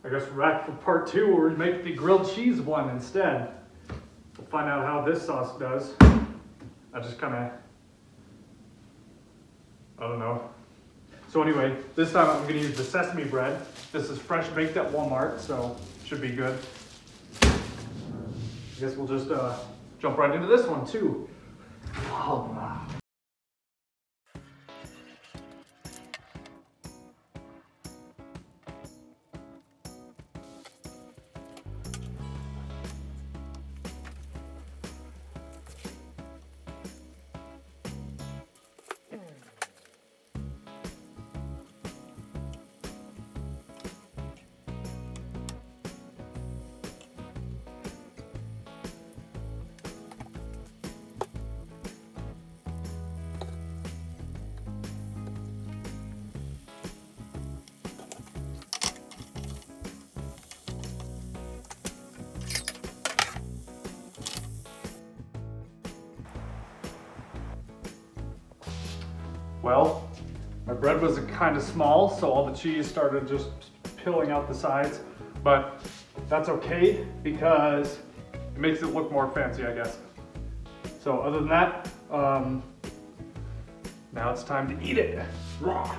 I guess we're back for part 2 where we make the grilled cheese one instead. We'll find out how this sauce does. I just kind of, I don't know. So anyway, this time I'm going to use the sesame bread. This is fresh baked at Walmart, so should be good. I guess we'll just jump right into this one too. Oh, wow. Well, my bread was kind of small, so all the cheese started just peeling out the sides, but that's okay because it makes it look more fancy, I guess. So other than that, now it's time to eat it. Raw.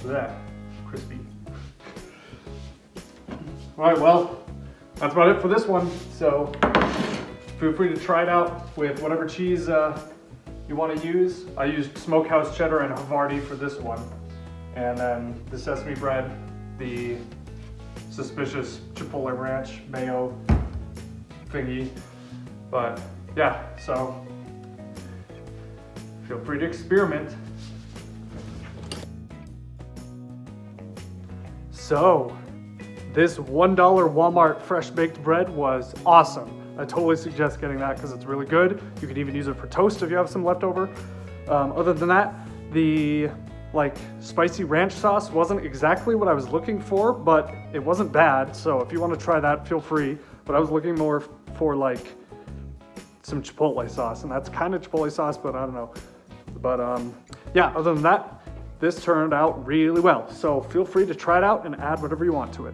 Look at that, crispy. All right, well, that's about it for this one. So feel free to try it out with whatever cheese you want to use. I used smokehouse cheddar and havarti for this one. And then the sesame bread, the suspicious chipotle ranch mayo thingy. But yeah, so feel free to experiment. So this $1 Walmart fresh baked bread was awesome. I totally suggest getting that because it's really good. You could even use it for toast if you have some leftover. Other than that, the spicy ranch sauce wasn't exactly what I was looking for, but it wasn't bad. So if you want to try that, feel free. But I was looking more for some chipotle sauce, and that's kind of chipotle sauce, but I don't know. But yeah, other than that, this turned out really well. So feel free to try it out and add whatever you want to it.